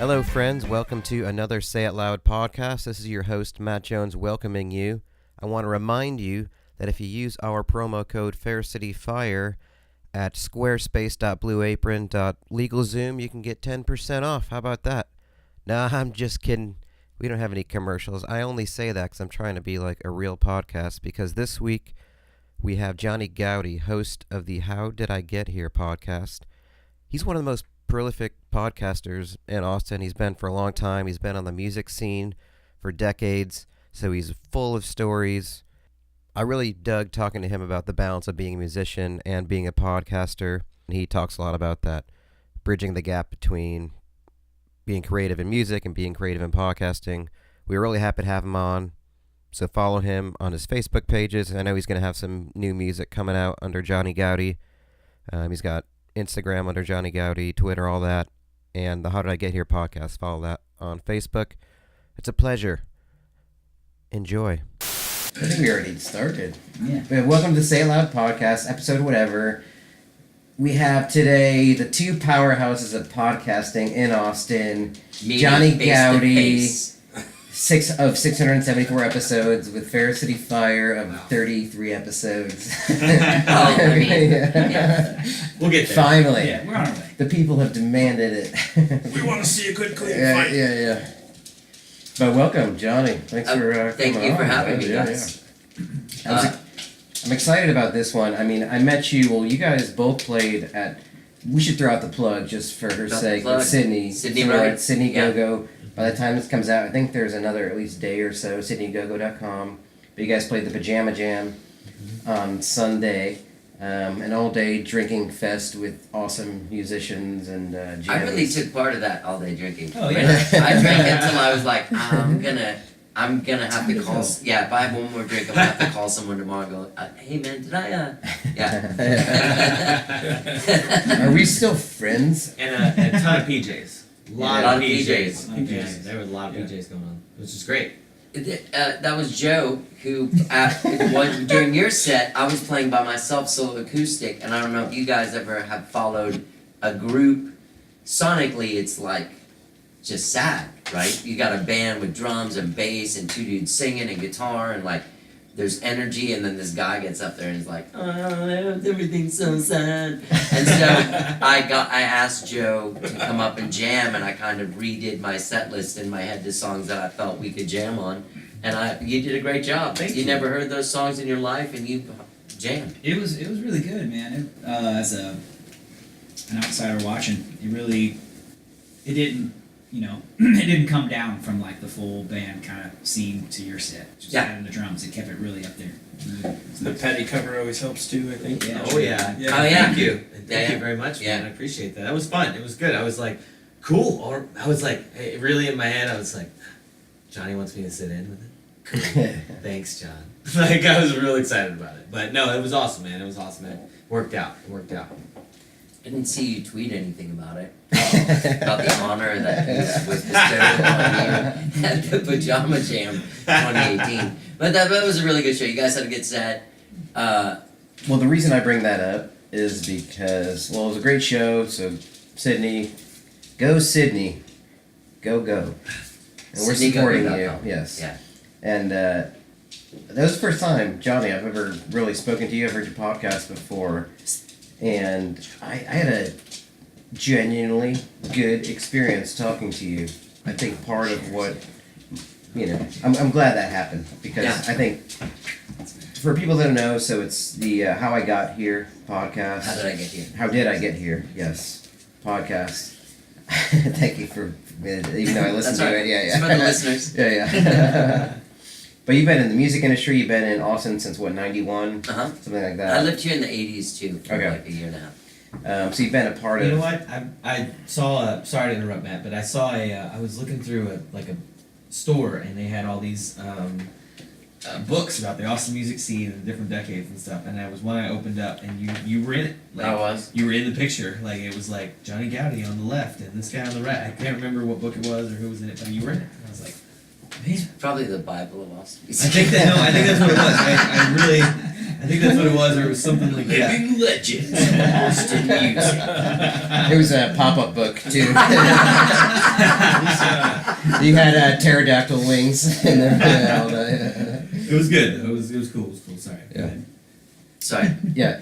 Hello, friends. Welcome to another Say It Loud podcast. This is your host, Matt Jones, welcoming you. I want to remind you that if you use our promo code FairCityFire at squarespace.blueapron.legalzoom, you can get 10% off. How about that? Nah, I'm just kidding. We don't have any commercials. I only say that because I'm trying to be like a real podcast, because this week we have Johnny Goudie, host of the How Did I Get Here podcast. He's one of the most prolific podcasters in Austin. He's been for a long time. He's been on the music scene for decades, so he's full of stories. I really dug talking to him about the balance of being a musician and being a podcaster. He talks a lot about that, bridging the gap between being creative in music and being creative in podcasting. We were really happy to have him on, so follow him on his Facebook pages. I know he's going to have some new music coming out under Johnny Goudie. He's got Instagram under Johnny Goudie, Twitter, all that, and the How Did I Get Here podcast. Follow that on Facebook. It's a pleasure. Enjoy. I think we already started. Yeah. But welcome to the Say It Loud podcast, episode whatever. We have today the two powerhouses of podcasting in Austin. Meeting Johnny face to Goudie, face. 674 episodes, with Fair City Fire of 33 episodes. I mean, yeah. We'll get there. Finally. Yeah, we're on our way. The people have demanded it. We want to see a good, clean fight. Yeah. But welcome, Johnny. Thanks for thank coming you for on. having me, Yeah, guys. I'm excited about this one. I mean, I met you. Well, you guys both played at. We should throw out the plug just for her sake. With Sydney. Sydney So we're Road. at Sydney Yeah. Go-Go. By the time this comes out, I think there's another at least day or so. SydneyGoGo.com. But you guys played the Pajama Jam on Sunday. An all-day drinking fest with awesome musicians and jams. I really took part of that all day drinking. Oh, Right? yeah. I drank until I was like, I'm gonna have to call. Yeah, if I have one more drink, I'm gonna have to call someone tomorrow and go, hey man, did I? Yeah. Are we still friends? And a ton of PJs. A lot Yeah. of PJs. PJs. Yeah, there was a lot of PJs going on, which is great. That was Joe who, during your set, I was playing by myself solo acoustic, and I don't know if you guys ever have followed a group. Sonically, it's like just sad, right? You got a band with drums and bass and two dudes singing and guitar, and like there's energy, and then this guy gets up there and is like, oh, everything's so sad. And so I asked Joe to come up and jam, and I kind of redid my set list in my head to songs that I felt we could jam on. And you did a great job. Thank you. you. Never heard those songs in your life, and you jammed. It was really good, man. As an outsider watching, it didn't it didn't come down from like the full band kind of scene to your set. Just adding the drums, it kept it really up there. The petty cover always helps too, I think. Yeah. Oh yeah. Oh, yeah. Thank you. Thank Yeah. you very much, man. Yeah. I appreciate that. That was fun. It was good. I was like, cool. Or I was like, really in my head, I was like, Johnny wants me to sit in with it. Cool. Thanks, John. Like I was real excited about it. But no, it was awesome, man. It was awesome. It worked out. I Didn't see you tweet anything about it. About the honor that was bestowed on you at the Pajama Jam 2018. But that was a really good show. You guys had a good set. Well, the reason I bring that up is because, well, it was a great show. So, Sydney, go Sydney, go. And we're supporting you. SydneyGoGo.com. Yes. Yeah. And that was the first time, Johnny, I've ever really spoken to you. I've heard your podcast before. And I had a genuinely good experience talking to you. I think part of what, I'm glad that happened, because Yeah. I think for people that don't know, so it's the How I Got Here podcast. How did I get here? How Did I Get Here? Yes, podcast. Thank you for, even though I listened That's to right. it. Yeah. It's for the listeners. Yeah. But you've been in the music industry. You've been in Austin since what, 91? Uh-huh. Something like that. I lived here in the 80s too, for Okay. like a year and a half. So you've been a part You of. know what? I saw sorry to interrupt, Matt, but I saw I was looking through a store, and they had all these books about the Austin music scene and different decades and stuff, and that was one I opened up, and you were in it. Like, I was. You were in the picture. Like it was like Johnny Goudie on the left and this guy on the right. I can't remember what book it was or who was in it, but you were in it. And I was like, man. Probably the Bible of Austin. I think that's what it was. I really I think that's what it was, or it was something like that. Living legends of Boston music. It was a pop-up book too. You had pterodactyl wings and all that. It was good. It was cool. It was cool. Sorry. Yeah. Sorry. Yeah,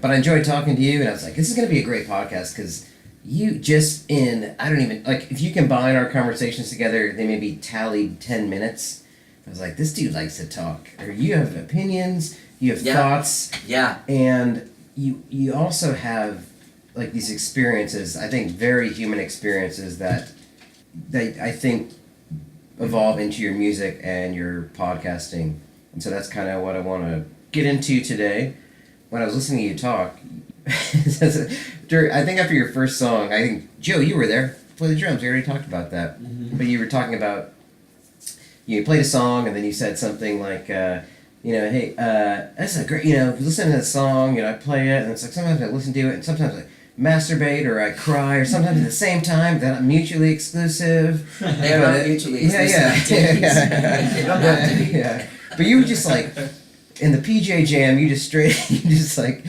but I enjoyed talking to you, and I was like, this is going to be a great podcast because you just I don't even, like, if you combine our conversations together, they maybe tallied 10 minutes. I was like, this dude likes to talk. Or you have opinions, you have thoughts, Yeah. and you also have, like, these experiences, I think very human experiences that I think evolve into your music and your podcasting. And so that's kind of what I want to get into today. When I was listening to you talk, I think after your first song, I think, Joe, you were there, play the drums, we already talked about that. Mm-hmm. But you were talking about, you played a song and then you said something like, hey, that's a great, listen to that song, I play it, and it's like sometimes I listen to it, and sometimes I masturbate or I cry, or sometimes at the same time. They're not mutually exclusive. They're not mutually exclusive. They don't have to be. Yeah. But you were just like, in the PJ Jam, you just like,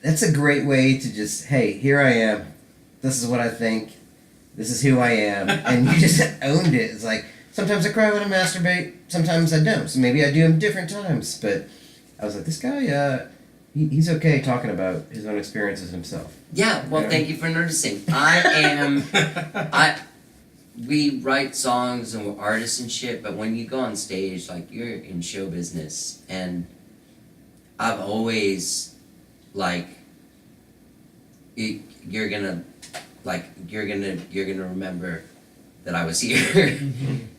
that's a great way to just, hey, here I am. This is what I think. This is who I am. And you just owned it. It's like, sometimes I cry when I masturbate. Sometimes I don't. So maybe I do them different times. But I was like, this guy, he's okay talking about his own experiences himself. Yeah, well, thank you for noticing. We write songs and we're artists and shit, but when you go on stage, like, you're in show business, and I've always, like, you're gonna remember that I was here.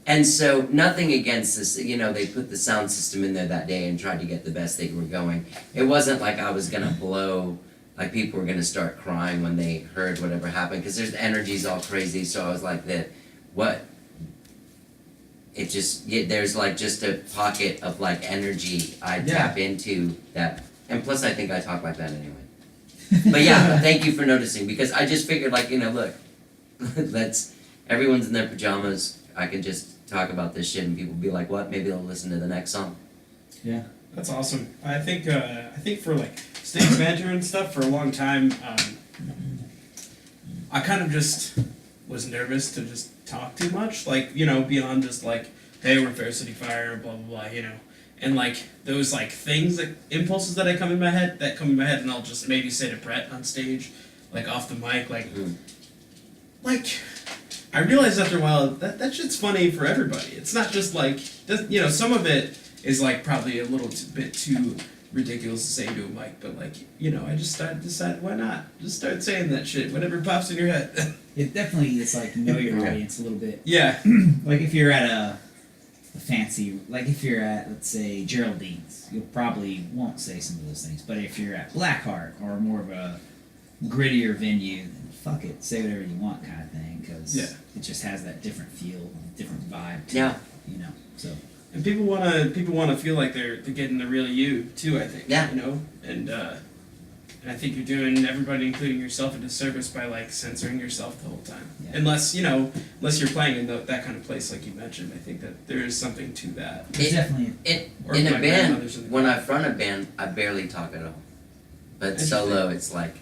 And so, nothing against this, they put the sound system in there that day and tried to get the best they were going. It wasn't like I was gonna blow, like people were gonna start crying when they heard whatever happened, because there's energies all crazy, so I was like, there's like just a pocket of like energy I tap into that, and plus I think I talk like that anyway. But yeah, thank you for noticing, because I just figured, like, look, everyone's in their pajamas, I can just talk about this shit and people be like, what? Maybe they'll listen to the next song. Yeah. That's awesome. I think for like stage manager and stuff for a long time, I kind of just was nervous to just talk too much, like, beyond just like, hey, we're Fair City Fire, blah blah blah, and like those like things, like impulses that come in my head, and I'll just maybe say to Brett on stage, like off the mic, like I realized after a while that shit's funny for everybody. It's not just like, some of it is like probably a little bit too ridiculous to say to a mic, but like, I just decided why not? Just start saying that shit, whatever pops in your head. It definitely is like know your audience a little bit. Yeah. Like if you're at a fancy, like if you're at, let's say, Geraldine's, you probably won't say some of those things. But if you're at Blackheart or more of a grittier venue, then fuck it, say whatever you want kind of thing, because it just has that different feel, different vibe to it, so. And people wanna feel like they're getting the real you too, I think. Yeah. And I think you're doing everybody, including yourself, a disservice by like censoring yourself the whole time. Yeah. Unless you're playing in that kind of place like you mentioned. I think that there is something to that. There's definitely Or In my a grandmother's band, in the when band. I front a band, I barely talk at all. But solo, it's like,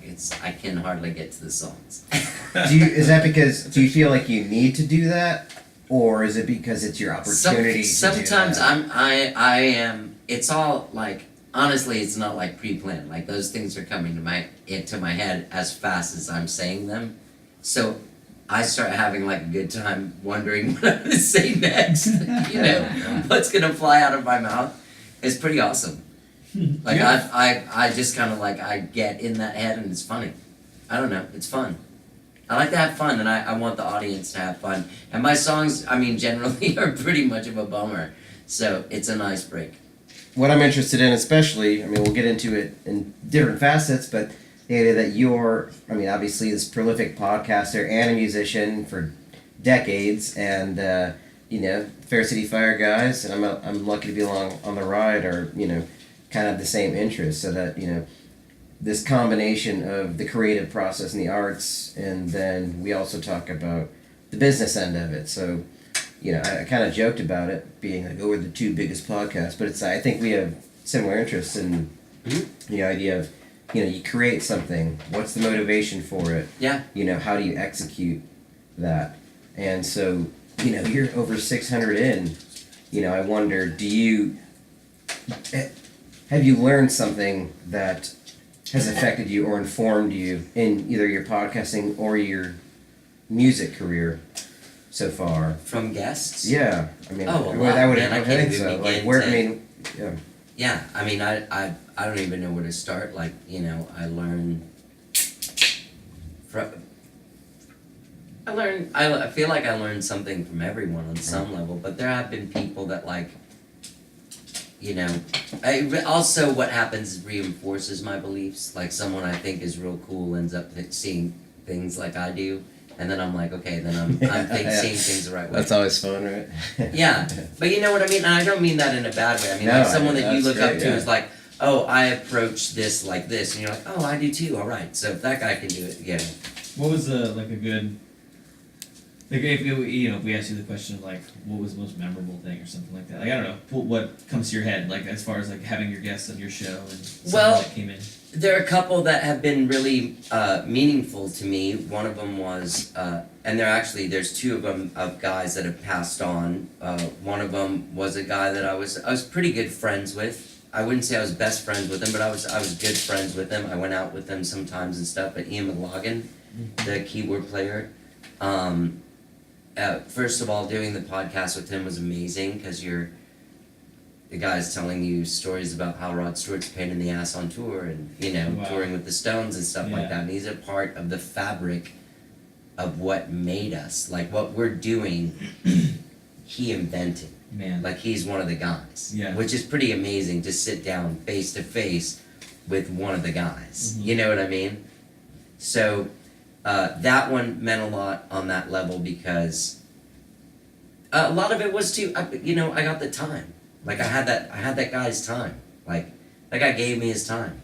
I can hardly get to the songs. Is that because, do you feel like you need to do that? Or is it because it's your opportunity Sometimes to do that? I am, it's all like, honestly, it's not like pre-planned. Like, those things are coming into my head as fast as I'm saying them. So I start having like a good time wondering what I'm gonna say next. What's gonna fly out of my mouth. It's pretty awesome. Like, I just kind of like, I get in that head and it's funny. I don't know, it's fun. I like to have fun, and I want the audience to have fun. And my songs, generally are pretty much of a bummer. So it's a nice break. What I'm interested in, especially, we'll get into it in different facets, but the idea that you're, obviously this prolific podcaster and a musician for decades, and, Fair City Fire guys, and I'm lucky to be along on the ride, or, kind of the same interests, so that, this combination of the creative process and the arts, and then we also talk about the business end of it. So, I kind of joked about it being like, we're the two biggest podcasts, but I think we have similar interests in the idea of, you create something. What's the motivation for it? Yeah. How do you execute that? And so, you're over 600 in. I wonder, have you learned something that has affected you or informed you in either your podcasting or your music career so far? From guests? Yeah, I mean, Oh, a I lot, would man. I I can't think even so. Like begin where? to- I mean, yeah. Yeah, I mean, I don't even know where to start. Like, I learn from. I feel like I learned something from everyone on some level, but there have been people that also what happens reinforces my beliefs. Like someone I think is real cool ends up seeing things like I do, and then I'm like, okay, then I'm seeing things the right way. That's always fun, right? Yeah, but you know what I mean? And I don't mean that in a bad way. I mean, No, like someone that you that's look great, up to yeah. is like, oh, I approach this like this, and you're like, oh, I do too. All right, so if that guy can do it, What was a good, if we asked you the question of like what was the most memorable thing or something like that, like I don't know, what comes to your head, like as far as like having your guests on your show and something Well, that came in. There are a couple that have been really meaningful to me. One of them was, and there's two of them of guys that have passed on. One of them was a guy that I was pretty good friends with. I wouldn't say I was best friends with him, but I was good friends with him. I went out with him sometimes and stuff. But Ian McLaughlin, the keyboard player, first of all, doing the podcast with him was amazing because the guy's telling you stories about how Rod Stewart's a pain in the ass on tour and, Wow. touring with the Stones and stuff like Yeah. that. And he's a part of the fabric of what made us. Like, what we're doing, he invented. Man. Like, he's one of the guys. Yeah. Which is pretty amazing to sit down face to face with one of the guys. Mhm. You know what I mean? So, that one meant a lot on that level because a lot of it was too, I got the time. Like I had that guy's time. Like that guy gave me his time.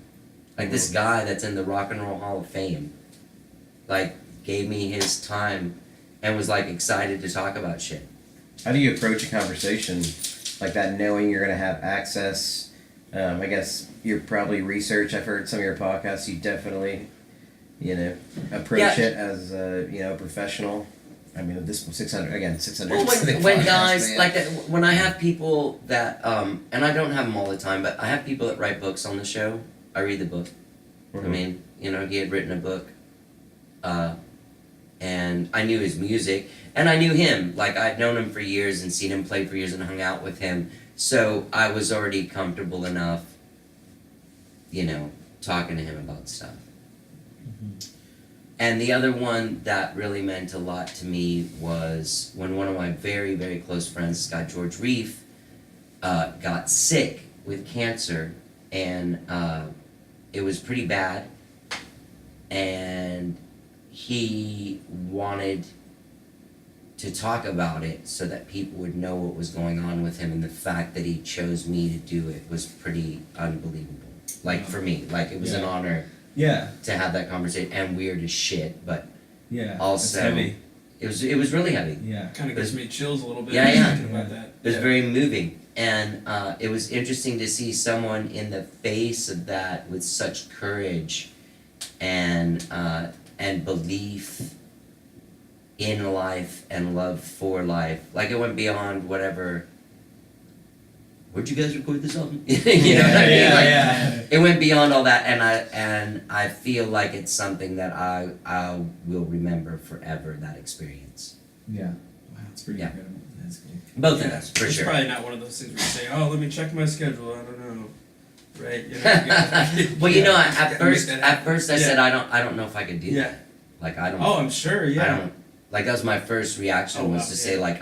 Like this guy that's in the Rock and Roll Hall of Fame, like gave me his time, and was like excited to talk about shit. How do you approach a conversation like that, knowing you're gonna have access? I guess you're probably research. I've heard some of your podcasts. You definitely, approach Yeah. it as a professional. I mean, this 600 again, 600. Well, is a big when podcast, guys man. like when I have people that and I don't have them all the time, but I have people that write books on the show. I read the book. I Mhm. mean, he had written a book, and I knew his music, and I knew him. Like I'd known him for years and seen him play for years and hung out with him, so I was already comfortable enough, talking to him about stuff. And the other one that really meant a lot to me was when one of my very, very close friends, this guy George Reef, got sick with cancer, and it was pretty bad, and he wanted to talk about it so that people would know what was going on with him, and the fact that he chose me to do it was pretty unbelievable. Like for me, like it was an Yeah. honor Yeah. to have that conversation, and weird as shit, but Yeah. also That's heavy. it was really heavy. Yeah. Kind of gives me chills a little bit. Yeah, yeah. Thinking about that. It was Yeah. very moving, and it was interesting to see someone in the face of that with such courage and belief in life and love for life. Like it went beyond whatever. Where'd you guys record this album? You know what I mean? Yeah, Like, yeah. it went beyond all that, and I feel like it's something that I will remember forever. That experience. Yeah. Wow, it's pretty Yeah. incredible. That's cool. Both Yeah. of us, for It's sure. probably not one of those things where you say, "Oh, let me check my schedule." I don't know, right? You know, Well, at Gotta first, make that happen. I Yeah. said I don't know if I could do Yeah. that. Like I don't. Oh, I'm sure. I Yeah. don't. Like that was my first reaction Oh, was wow, to say yeah. like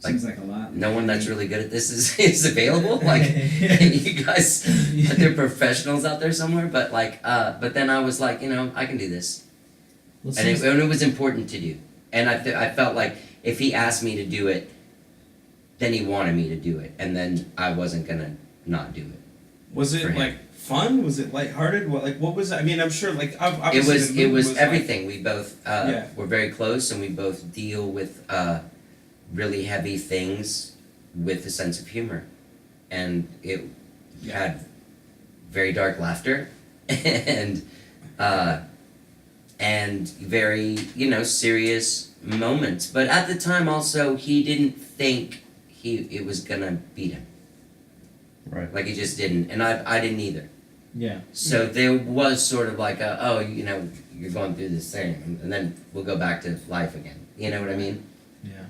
Like, Seems like a lot. no one that's really good at this is available. Like you guys, they're professionals out there somewhere. But but then I was like, I can do this, Well, and it was important to do. And I felt like if he asked me to do it, then he wanted me to do it, and then I wasn't gonna not do it. Was For it him. like fun? Was it lighthearted? What was it? I mean, I'm sure like It obviously was the mood was everything. We both Yeah. were very close, and we both deal with really heavy things with a sense of humor. and it had very dark laughter and very, serious moments. But at the time also he didn't think it was gonna beat him. Right. Like he just didn't, and I didn't either. Yeah. So there was sort of like you're going through this thing, and then we'll go back to life again. You know what I mean? Yeah.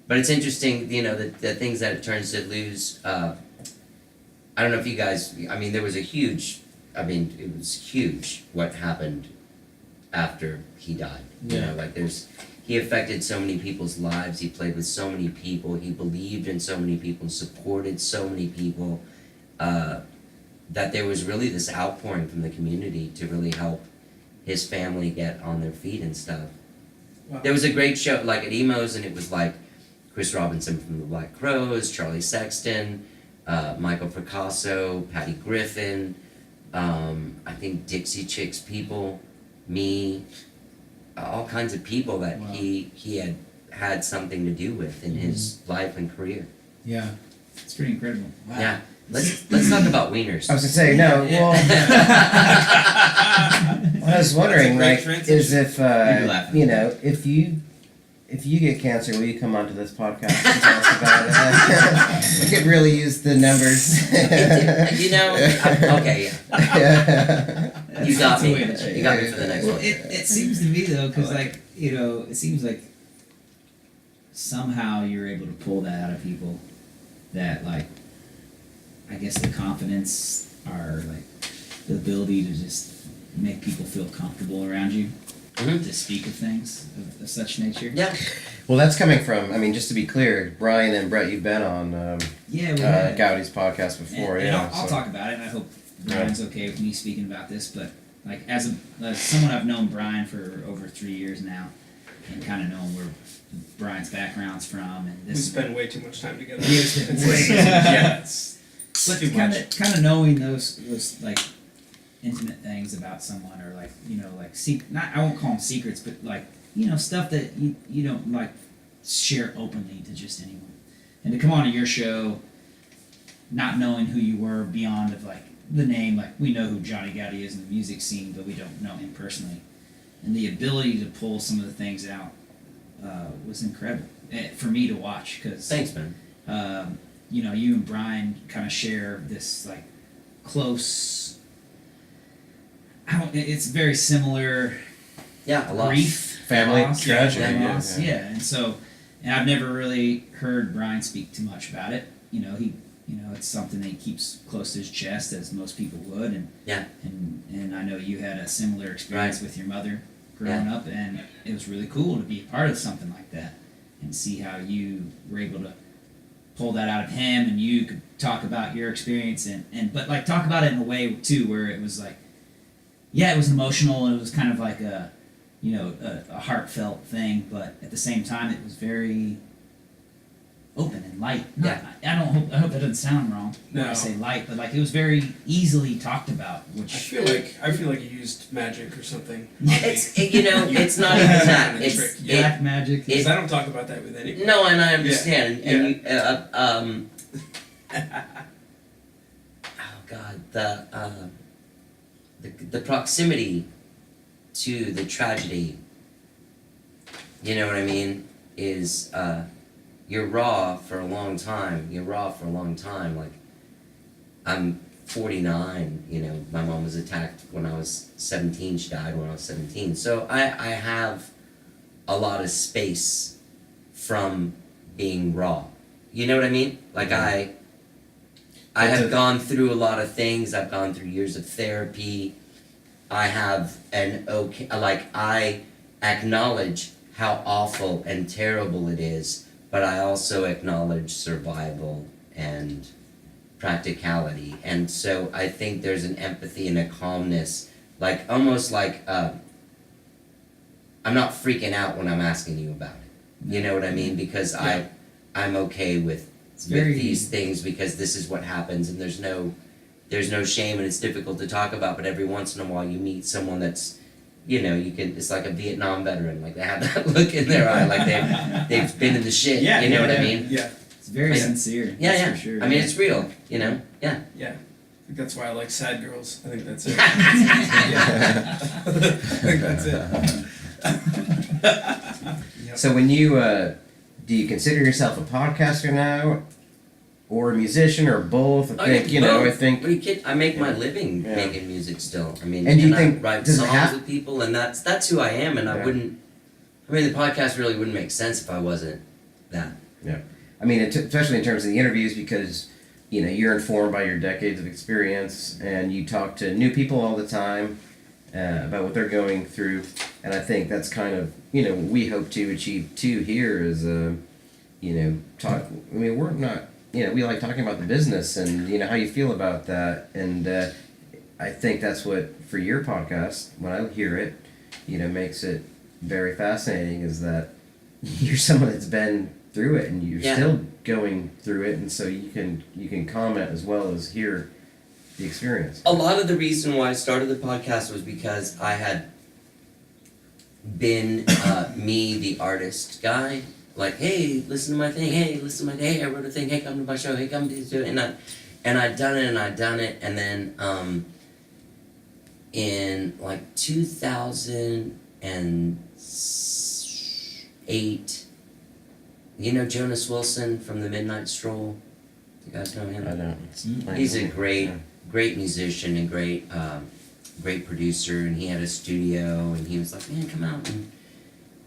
But it's interesting, the things that it turns to lose. I don't know if you guys. I mean, there was it was huge what happened after he died. He affected so many people's lives. He played with so many people. He believed in so many people, supported so many people. That there was really this outpouring from the community to really help his family get on their feet and stuff. Wow. There was a great show like at Emo's, and it was like Chris Robinson from the Black Crowes, Charlie Sexton, Michael Picasso, Patty Griffin, I think Dixie Chicks people, me, all kinds of people that Wow. he had something to do with in his life and career. Yeah. It's pretty incredible. Wow. Yeah. Let's talk about wieners. I was gonna say no. Well, I was wondering, That's a like, great is if laughing. if you get cancer, will you come onto this podcast and tell us about it? We could really use the numbers. Okay, yeah. You got That's the me. way to check You got me for the next Well, one. it seems to me though, because it seems like somehow you're able to pull that out of people. That I guess the confidence or the ability to just make people feel comfortable around you Mhm. to speak of things of such nature. Yeah. Well, that's coming from. I mean, just to be clear, Brian and Brett, you've been on Yeah, we have. Goudie's podcast before. And Yeah, I'll so- talk about it, and I hope Brian's okay with me speaking about this. But as someone I've known Brian for over 3 years now, and kind of known where Brian's background's from, and We this. spend way too much time together. We spend way- Yeah, it's But too kind much. of knowing those intimate things about someone, or not, I won't call them secrets, but stuff that you don't share openly to just anyone. And to come on to your show, not knowing who you were beyond of the name, we know who Johnny Goudie is in the music scene, but we don't know him personally. And the ability to pull some of the things out was incredible for me to watch, because Thanks, man. you and Brian kind of share this close. It's very similar Yeah, a lot. grief, Family loss, tragedy, loss, yeah. and I've never really heard Brian speak too much about it. It's something that he keeps close to his chest, as most people would, and Yeah. and I know you had a similar experience with your mother growing up, and it was really cool to be a part of something like that and see how you were able to pull that out of him, and you could talk about your experience but talk about it in a way too where it was it was emotional, and it was kind of a heartfelt thing, but at the same time it was very open and light. I hope that doesn't sound wrong when I No. say light, but it was very easily talked about, which I feel like you used magic or something. It's it's not even that. Trick, It's yeah. black magic. Because I don't talk about that with anybody. no, and I understand. Yeah, And oh God, the proximity to the tragedy. You know what I mean? Is you're raw for a long time. I'm 49. My mom was attacked when I was 17. She died when I was 17. So I have a lot of space from being raw. You know what I mean? I have gone through a lot of things. I've gone through years of therapy. I have I acknowledge how awful and terrible it is, but I also acknowledge survival and practicality. And so I think there's an empathy and a calmness, almost I'm not freaking out when I'm asking you about it. You know what I mean? Because I'm okay with these things, because this is what happens, and there's no shame, and it's difficult to talk about, but every once in a while you meet someone that's it's like a Vietnam veteran, they have that look in their eye, they've been in the shit, you know what I mean? Yeah. It's very Like, sincere. Yeah, that's yeah. For sure. I mean, it's real, you know? Yeah. Yeah. I think that's why I like sad girls. I think that's it. Yeah. I think that's it. So when you do you consider yourself a podcaster now, or a musician, or both? I think yeah, both. I think. What are you kidding? I make my Yeah. living Yeah. making music still. I mean, And do you I think- write does it songs have- with people, and that's who I am. And I Yeah. wouldn't. I mean, the podcast really wouldn't make sense if I wasn't that. I mean, especially in terms of the interviews, because you're informed by your decades of experience, and you talk to new people all the time about what they're going through. And I think that's kind of what we hope to achieve too here is talk. I mean, we're not we like talking about the business and how you feel about that, and I think that's what for your podcast when I hear it, makes it very fascinating is that you're someone that's been through it and you're Yeah. still going through it, and so you can comment as well as hear the experience. A lot of the reason why I started the podcast was because I had been me, the artist guy. Like, hey, listen to my thing. Hey, listen to my thing. Hey, I wrote a thing. Hey, come to my show. Hey, come to it. And I'd done it, and then in like 2008, Jonas Wilson from the Midnight Stroll. You guys know him? I don't. He's a great musician and great producer, and he had a studio, and he was like, man, come out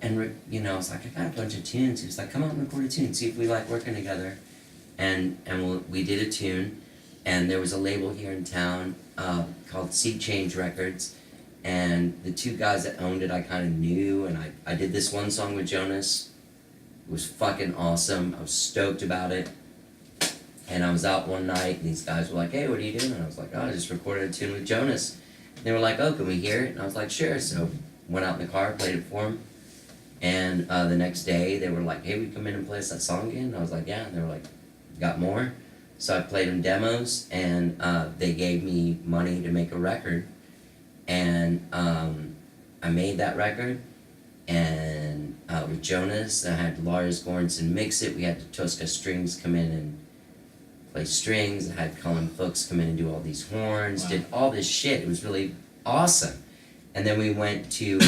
and I was like, I got a bunch of tunes. He was like, come out and record a tune, see if we like working together, and we did a tune, and there was a label here in town called Sea Change Records, and the two guys that owned it I kind of knew, and I did this one song with Jonas. It was fucking awesome. I was stoked about it. And I was out one night, and these guys were like, hey, what are you doing? And I was like, oh, I just recorded a tune with Jonas. And they were like, oh, can we hear it? And I was like, sure. So went out in the car, played it for them. And the next day, they were like, hey, we come in and play us that song again? And I was like, yeah. And they were like, got more? So I played them demos, and they gave me money to make a record. And I made that record. And with Jonas, I had Lars Ulrich mix it. We had the Tosca Strings come in and play strings. I had Colin Fuchs come in and do all these horns, Wow. did all this shit. It was really awesome. And then we went to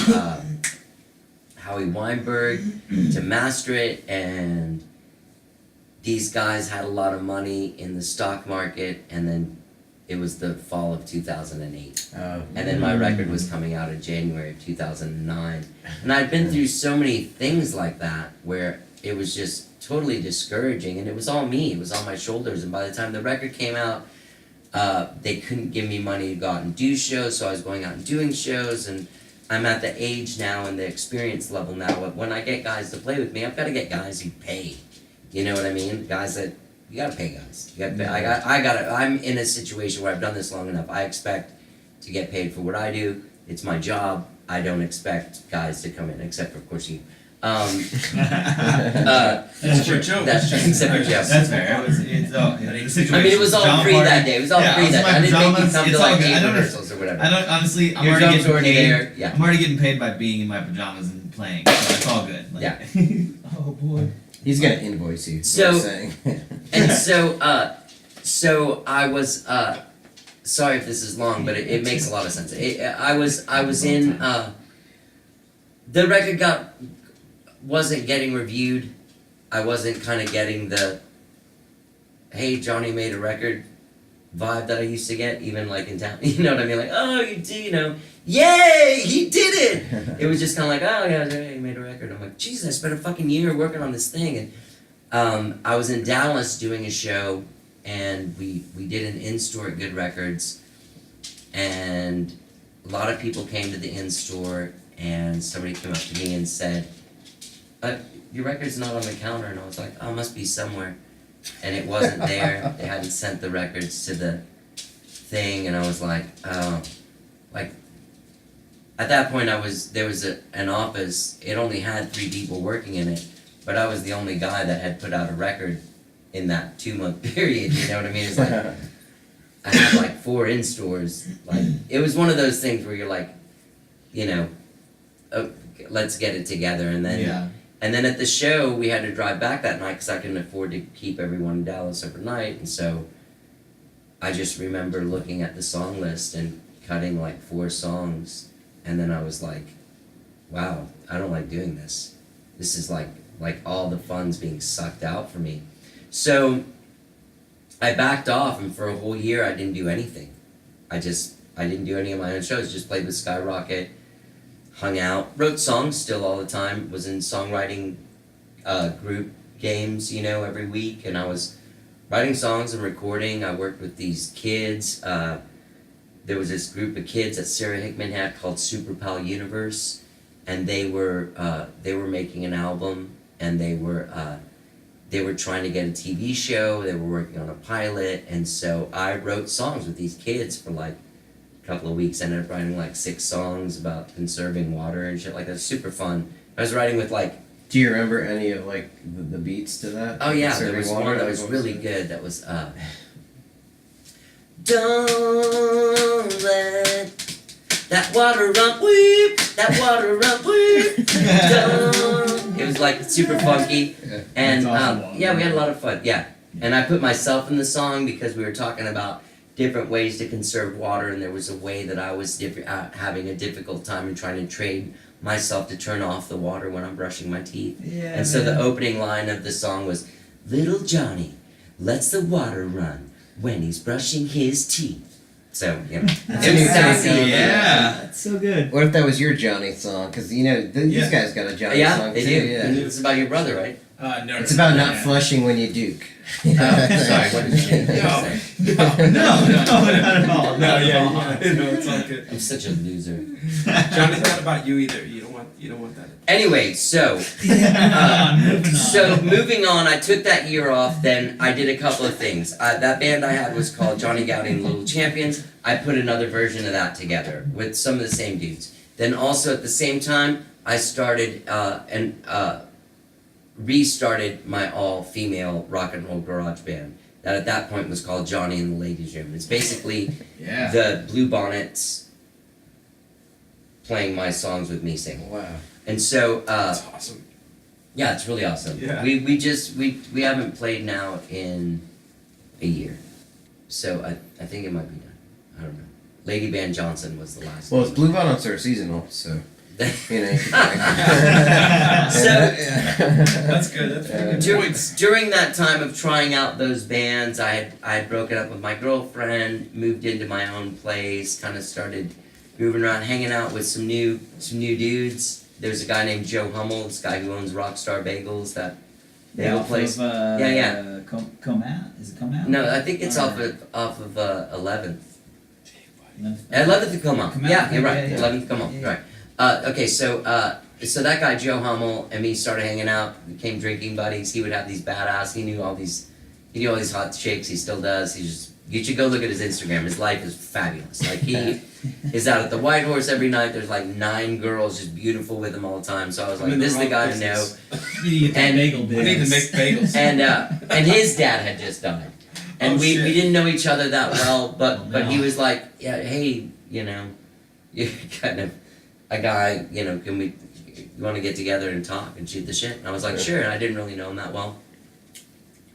Howie Weinberg to master it, and these guys had a lot of money in the stock market, and then it was the fall of 2008. And then my record was coming out in January of 2009. And I'd been through so many things like that where it was just totally discouraging, and it was all me. It was on my shoulders. And by the time the record came out, they couldn't give me money to go out and do shows, so I was going out and doing shows, and I'm at the age now and the experience level now of when I get guys to play with me, I've got to get guys who pay. You know what I mean? Guys that you gotta pay guys. You gotta pay. I'm in a situation where I've done this long enough. I expect to get paid for what I do. It's my job. I don't expect guys to come in, except for, of course, you. That's for Joe. Except for Joe. That's fair. The situation. I mean, it was all John free Party- that day. It was all Yeah, free I was that in day. my I didn't make you pajamas. come to It's all like good. 8 I don't- rehearsals or whatever. I don't honestly. I'm Your already job's getting already paid. there. Yeah. I'm already getting paid by being in my pajamas and playing, so it's all good. Like, Yeah. Oh boy. He's gonna invoice you. is So- what I'm saying. And so I was sorry if this is long, but it makes a lot of sense. I was in the record wasn't getting reviewed. I wasn't kind of getting the hey, Johnny made a record vibe that I used to get, even like in town. You know what I mean? Like, oh, you do, yay, he did it. It was just kind of like, oh yeah, he made a record. I'm like, Jesus, I spent a fucking year working on this thing. And I was in Dallas doing a show, and we did an in-store at Good Records, and a lot of people came to the in-store, and somebody came up to me and said, your record's not on the counter. And I was like, oh, it must be somewhere. And it wasn't there. They hadn't sent the records to the thing, and I was like, oh. Like, at that point there was an office. It only had 3 people working in it, but I was the only guy that had put out a record in that 2-month period, you know what I mean? It's like, I had like 4 in-stores. Like, it was one of those things where you're like, let's get it together, and then Yeah. And then at the show, we had to drive back that night because I couldn't afford to keep everyone in Dallas overnight. And so I just remember looking at the song list and cutting like 4 songs. And then I was like, wow, I don't like doing this. This is like all the fun's being sucked out for me. So I backed off, and for a whole year I didn't do anything. I didn't do any of my own shows, just played with Skyrocket, hung out, wrote songs still all the time, was in songwriting group games, every week, and I was writing songs and recording. I worked with these kids. There was this group of kids that Sarah Hickman had called Super Pal Universe, and they were making an album, and they were trying to get a TV show. They were working on a pilot, and so I wrote songs with these kids for like a couple of weeks. I ended up writing like 6 songs about conserving water and shit like that. Super fun. I was writing with like. Do you remember any of like the beats to that? Oh yeah, there Conserving was water, one that like, was what really it? good. That was don't let that water run, weep. That water run, weep. Don't. It was like super funky, and That's awesome. yeah, we had a lot of fun. Yeah, and I put myself in the song because we were talking about different ways to conserve water, and there was a way that I was having a difficult time and trying to train myself to turn off the water when I'm brushing my teeth. Yeah. And so the opening line of the song was, "Little Johnny lets the water run when he's brushing his teeth." So, it was sassy. Yeah, that's so good. What if that was your Johnny song? Because these Yeah. guys got a Johnny Yeah, song they too. do. Yeah. It's about your brother, right? No. It's about not yeah. flushing when you duke. Oh, sorry, what did you say? No, not at all. no, yeah, no, it's all good. I'm such a loser. Johnny's not about you either. You don't want that. Anyway, so Moving on. So moving on, I took that year off. Then I did a couple of things. That band I had was called Johnny Goudie and the Little Champions. I put another version of that together with some of the same dudes. Then also at the same time, I started and restarted my all-female rock and roll garage band. That at that point was called Johnny and the Ladies' Room. It's basically Yeah. the Blue Bonnets playing my songs with me singing. Wow. And so. That's awesome. Yeah, it's really awesome. Yeah. We haven't played now in a year, so I think it might be done. I don't know. Lady Van Johnson was the last. Well, one. it's Blue Bonnets are seasonal, so you know. You can That's good. That's pretty good During, points. during that time of trying out those bands, I had broken up with my girlfriend, moved into my own place, kind of started moving around, hanging out with some new dudes. There's a guy named Joe Hummel, this guy who owns Rockstar Bagels, that bagel off place. Of, Yeah. Comat? Is it Comat? No, I think it's Or- off of 11th. 11th? 11th to come on. Come out, Yeah, you're right. yeah. 11th to come on. Yeah. Right. Okay, so that guy Joe Hummel and me started hanging out, became drinking buddies. He would have these badass. He knew all these hot chicks. He still does. You should go look at his Instagram. His life is fabulous. Like he is out at the White Horse every night. There's like 9 girls just beautiful with him all the time. So I was I'm like, in the this is the wrong guy to business. know. You need to get that And- bagel I business. need to make bagels. And his dad had just died, and Oh, we shit. didn't know each other that well, but Oh, but he no. was like, yeah, hey, you're kind of a guy, can we want to get together and talk and shoot the shit? And I was like, sure. And I didn't really know him that well.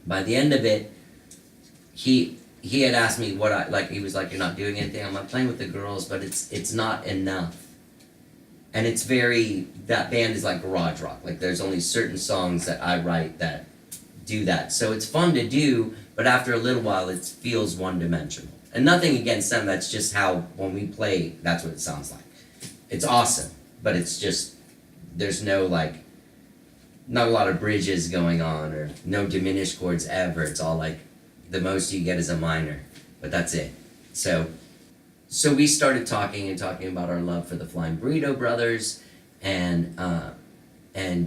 By the end of it, he had asked me what I like. He was like, you're not doing anything. I'm not playing with the girls, but it's not enough. And it's that band is like garage rock. Like there's only certain songs that I write that do that. So it's fun to do, but after a little while it feels one-dimensional. And nothing against them, that's just how, when we play, that's what it sounds like. It's awesome, but it's just, there's no not a lot of bridges going on, or no diminished chords ever. It's all like, the most you get is a minor, but that's it. So we started talking about our love for the Flying Burrito Brothers, and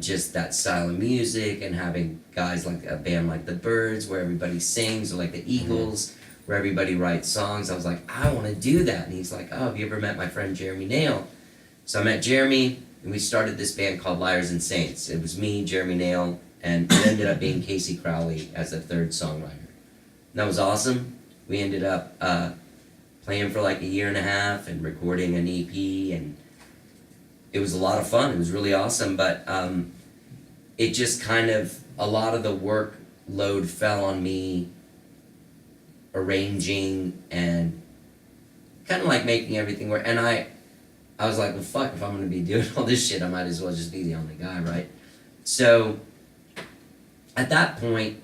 just that style of music, and having guys like a band like the Byrds where everybody sings, or like the Eagles where everybody writes songs. I was like, I want to do that. And he's like, oh, have you ever met my friend Jeremy Nail? So I met Jeremy, and we started this band called Liars and Saints. It was me, Jeremy Nail, and it ended up being Casey Crowley as the third songwriter. And that was awesome. We ended up playing for like a year and a half and recording an EP, and it was a lot of fun. It was really awesome, but it just kind of, a lot of the workload fell on me arranging and kind of like making everything work. And I was like, well, fuck, if I'm gonna be doing all this shit, I might as well just be the only guy, right? So at that point,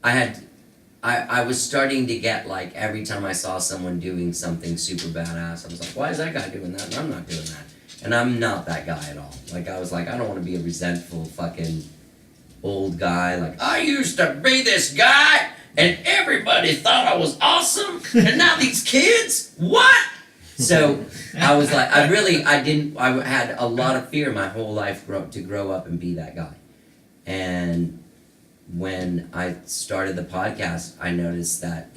I was starting to get like, every time I saw someone doing something super badass, I was like, why is that guy doing that and I'm not doing that? And I'm not that guy at all. Like, I was like, I don't want to be a resentful fucking old guy. Like, I used to be this guy and everybody thought I was awesome and now these kids, what? So I was like, I had a lot of fear my whole life to grow up and be that guy. And when I started the podcast, I noticed that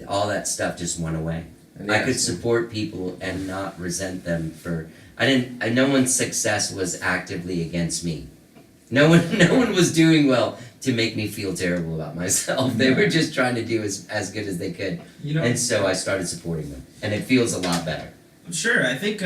all that stuff just went away. I could support people and not resent them for, no one's success was actively against me. No one was doing well to make me feel terrible about myself. They were just trying to do as good as they could. You know, And so I started supporting them, and it feels a lot better. I'm sure. I think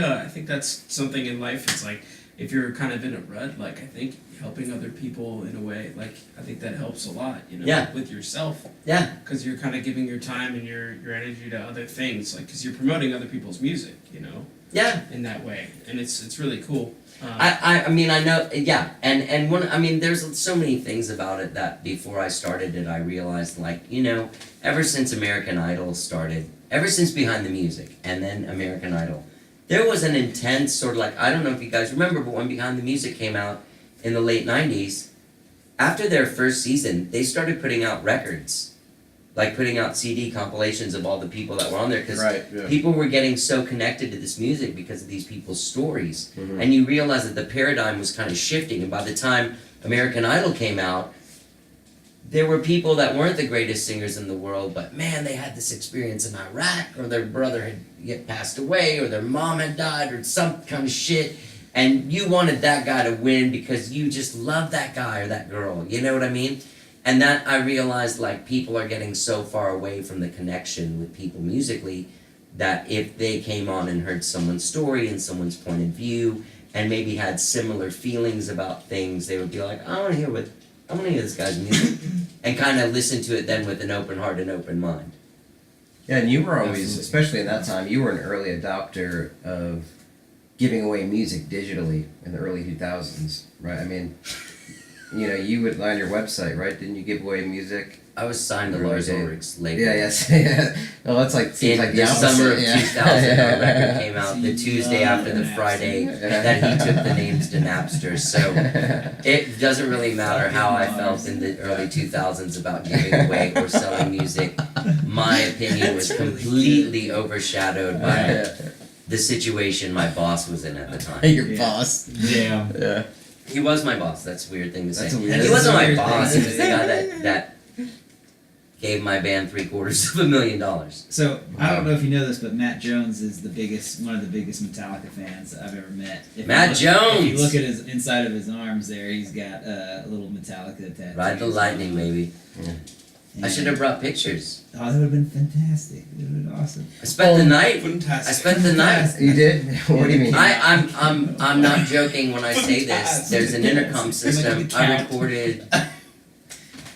that's something in life. It's like, if you're kind of in a rut, like, I think helping other people in a way, like, I think that helps a lot, you know, Yeah. with yourself. Yeah. Because you're kind of giving your time and your energy to other things, like, because you're promoting other people's music, you know, Yeah. in that way, and it's really cool. I mean, I know, yeah, and one, I mean, there's so many things about it that before I started it, I realized, like, you know, ever since American Idol started, ever since Behind the Music, and then American Idol, there was an intense sort of like, I don't know if you guys remember, but when Behind the Music came out in the late 90s, after their first season, they started putting out records. Like putting out CD compilations of all the people that were on there, because Right, yeah. people were getting so connected to this music because of these people's stories. Mhm. And you realize that the paradigm was kind of shifting, and by the time American Idol came out, there were people that weren't the greatest singers in the world, but man, they had this experience in Iraq, or their brother had passed away, or their mom had died, or some kind of shit, and you wanted that guy to win because you just loved that guy or that girl, you know what I mean? And that I realized, like, people are getting so far away from the connection with people musically that if they came on and heard someone's story and someone's point of view and maybe had similar feelings about things, they would be like, I want to hear this guy's music, and kind of listen to it then with an open heart and open mind. Yeah, and you were always, Absolutely. especially in that time, you were an early adopter of giving away music digitally in the early 2000s, right? I mean, you know, you would on your website, right? Didn't you give away music? I was signed to Early Lars days. Ulrich's label. Yeah, yes, yeah. Well, that's like seems In like the opposite. summer of yeah. 2000, our record came out the So Tuesday after the Napster. Friday Yeah. that he took the names to Napster. So it doesn't really matter how I felt in the early 2000s about giving away or selling music. My opinion was completely overshadowed by Yeah. the situation my boss was in at the time. Your Yeah. boss. Damn. Yeah. He was my boss. That's a weird thing to That's say. a weird- He wasn't my That's a weird boss. He thing. was the guy that gave my band $750,000. So I don't know if you know this, but Matt Jones is one of the biggest Metallica fans I've ever met. If Matt you look, If Jones! you look at his inside of his arms, there he's got a little Metallica tattoo. Ride the lightning, baby. I should have brought pictures. Oh, that would have been fantastic. It would have been awesome. I spent the night. Fantastic. I spent the night. You did? What do you mean? I'm not joking when I say this. There's an intercom system.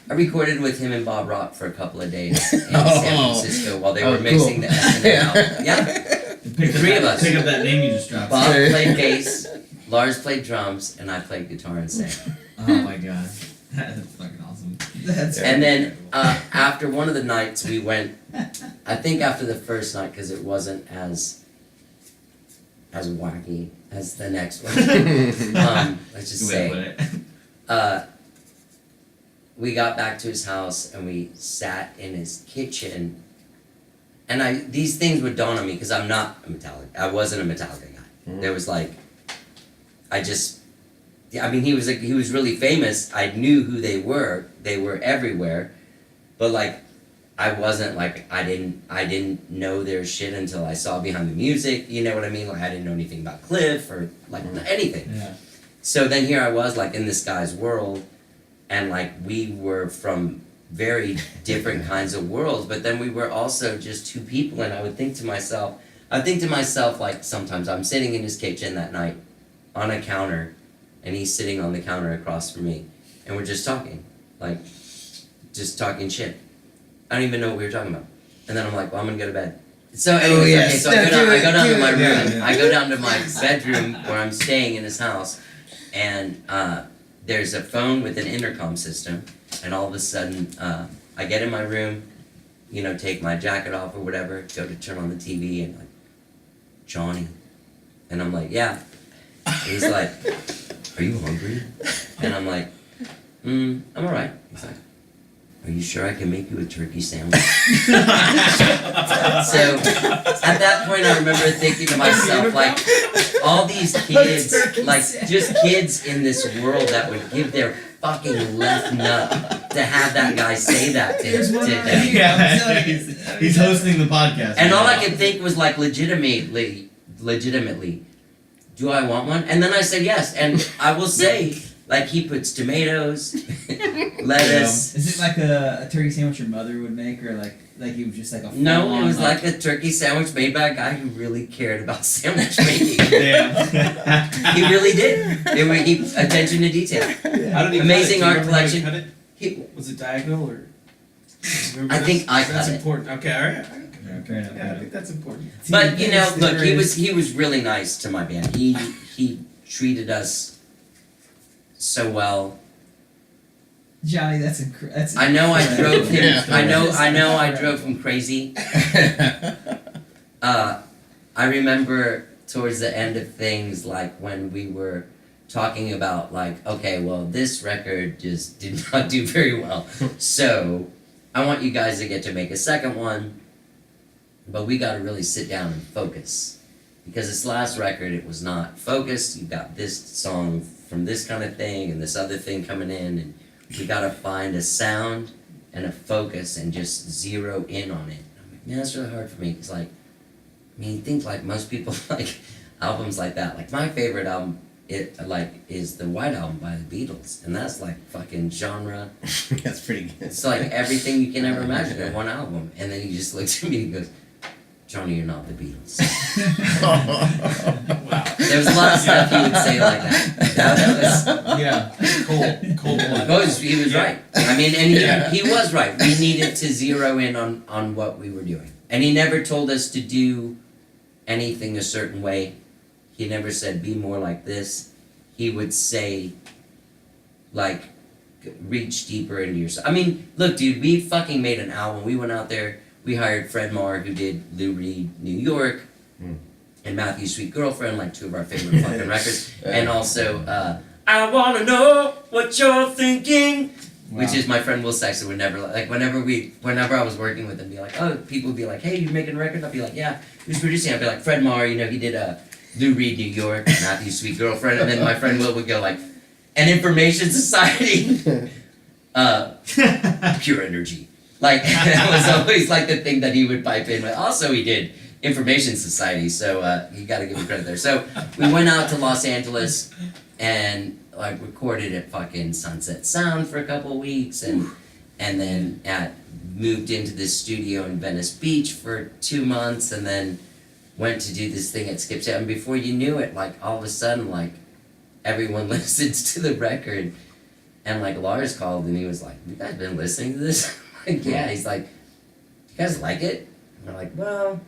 I recorded with him and Bob Rock for a couple of days in San Francisco while they were Oh, mixing cool. the S&M album. Yeah. Pick The three of us. Pick up that name you just dropped. Bob played bass, Lars played drums, and I played guitar and sang. Oh my god. That's fucking awesome. That's And then after one of the nights we went, I think after the first night, because it wasn't as wacky as the next one. Let's just Good way to say. put it. We got back to his house and we sat in his kitchen, and these things would dawn on me because I'm not a Metallica. I wasn't a Metallica guy. Mhm. There was like, I mean, he was really famous. I knew who they were. They were everywhere, but like, I wasn't like I didn't know their shit until I saw Behind the Music. You know what I mean? Like I didn't know anything about Cliff or like anything. Yeah. So then here I was like in this guy's world, and like we were from very different kinds of worlds, but then we were also just two people, and I would think to myself like sometimes I'm sitting in his kitchen that night on a counter, and he's sitting on the counter across from me, and we're just talking, like, just talking shit. I don't even know what we were talking about. And then I'm like, well, I'm gonna go to bed. So anyways, yes. okay, so No, I go down to my room. Yeah. I go down to my bedroom where I'm staying in his house, and there's a phone with an intercom system, and all of a sudden, I get in my room, you know, take my jacket off or whatever, go to turn on the TV, and like, Johnny. And I'm like, yeah. And he's like, are you hungry? And I'm like, I'm alright. He's like, are you sure I can make you a turkey sandwich? So at that point I remember thinking to myself, like, all these kids, like, just kids in this world that would give their fucking left nut to have that guy say that to them. Yeah, he's hosting the podcast. And right all I now. could think was like, legitimately, do I want one? And then I said yes, and I will say, like, he puts tomatoes, lettuce. Is it like a turkey sandwich your mother would make, or like he was just like a No, it full-on, was like a turkey sandwich made by a guy who really cared about sandwich making. Damn. He really did. He attention to detail. How did he Amazing cut it? Do you art remember how he collection. cut it? He, Was it diagonal or? Remember I this? think I That's cut it. important. Okay, all right. Yeah, fair enough. Yeah, I think that's important. but you know, look, he was really nice to my band. He treated us so well. Johnny, that's I know I drove him. Yeah. I know I drove him crazy. I remember towards the end of things, like when we were talking about, like, okay, well, this record just did not do very well, so I want you guys to get to make a second one, but we got to really sit down and focus, because this last record, it was not focused. You got this song from this kind of thing and this other thing coming in, and we got to find a sound and a focus and just zero in on it. I'm like, man, that's really hard for me, because, like, I mean, you think, like, most people like albums like that. Like, my favorite album, is the White Album by the Beatles, and that's like fucking genre. That's pretty good. It's like everything you can ever imagine in one album. And then he just looks at me and goes, Johnny, you're not the Beatles. Wow. There was a lot of stuff he would say like that. That was, Yeah. Cold blood. he was right. I mean, and he was right. We needed to zero in on what we were doing. And he never told us to do anything a certain way. He never said, be more like this. He would say, like, reach deeper into yourself. I mean, look, dude, we fucking made an album. We went out there, we hired Fred Marr, who did Lou Reed, New York, and Matthew's Sweet Girlfriend, like two of our favorite fucking records. And also, I Wanna Know What You're Thinking, which is my friend Will Sexton would never, like, whenever I was working with him, be like, oh, people would be like, hey, you're making a record? I'd be like, yeah. Who's producing? I'd be like, Fred Marr, you know, he did Lou Reed, New York, Matthew's Sweet Girlfriend, and then my friend Will would go like, an Information Society, Pure Energy. Like, that was always like the thing that he would pipe in with. Also, he did Information Society, so you gotta give him credit there. So, we went out to Los Angeles and, like, recorded at fucking Sunset Sound for a couple of weeks, and then moved into this studio in Venice Beach for 2 months, and then went to do this thing at Skip's Out, and before you knew it, like, all of a sudden, like, everyone listens to the record, and, like, Lars called, and he was like, you guys been listening to this? I'm like, yeah. He's like, you guys like it? And I'm like, well,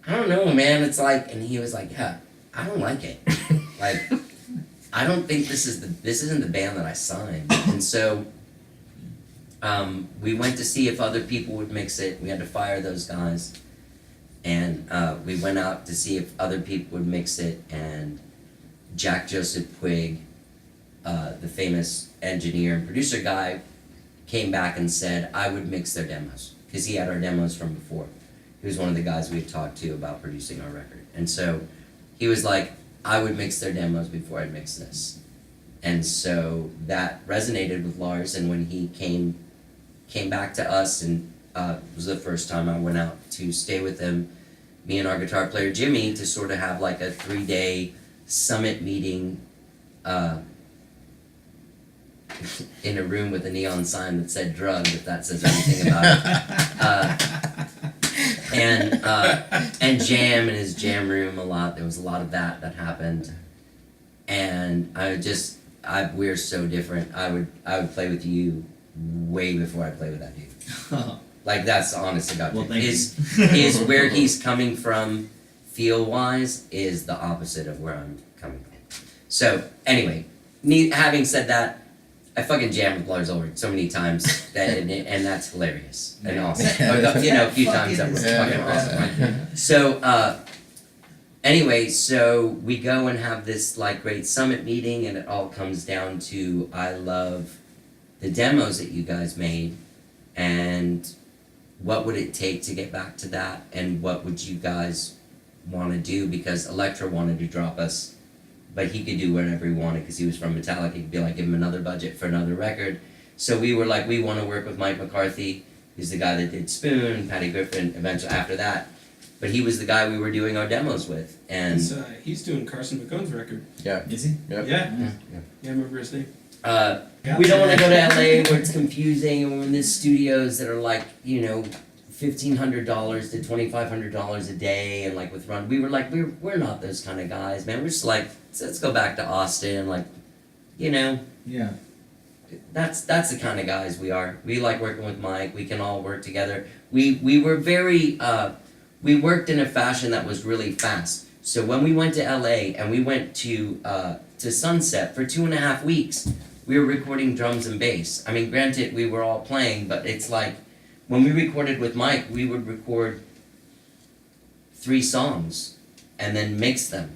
I don't know, man. It's like, and he was like, yeah, I don't like it. Like, I don't think this isn't the band that I signed. And so, we went to see if other people would mix it. We had to fire those guys. And we went out to see if other people would mix it, and Jack Joseph Puig, the famous engineer and producer guy, came back and said I would mix their demos, because he had our demos from before. He was one of the guys we had talked to about producing our record. And so he was like, I would mix their demos before I'd mix this. And so that resonated with Lars, and when he came back to us, and it was the first time I went out to stay with him, me and our guitar player Jimmy, to sort of have like a 3-day summit meeting in a room with a neon sign that said drug, if that says anything about it. And jam in his jam room a lot. There was a lot of that happened. and we're so different. I would play with you way before I play with that dude. Like that's honest to God. Well, thank is where he's coming from, feel wise, is the opposite of where I'm coming from. So anyway, having said that, I fucking jammed with Lars Ulrich so many times that and that's hilarious and awesome. You know, a few times that was fucking awesome. Right? So anyway, so we go and have this like great summit meeting, and it all comes down to I love the demos that you guys made, and what would it take to get back to that, and what would you guys want to do? Because Elektra wanted to drop us, but he could do whatever he wanted because he was from Metallica. He could be like, give him another budget for another record. So we were like, we want to work with Mike McCarthy. He's the guy that did Spoon, Patty Griffin, eventually after that. But he was the guy we were doing our demos with. And he's doing Carson McCone's record. Yeah. Is he? Yep. Yeah, I remember his name. we don't want to go to LA where it's confusing, and we're in these studios that are like, you know, $1,500 to $2,500 a day, and like with Run, we were like, we're not those kind of guys, man. We're just like, let's go back to Austin, like, you know. Yeah. That's the kind of guys we are. We like working with Mike. We can all work together. We were very we worked in a fashion that was really fast. So when we went to LA and we went to Sunset for 2.5 weeks, we were recording drums and bass. I mean, granted, we were all playing, but it's like when we recorded with Mike, we would record 3 songs and then mix them,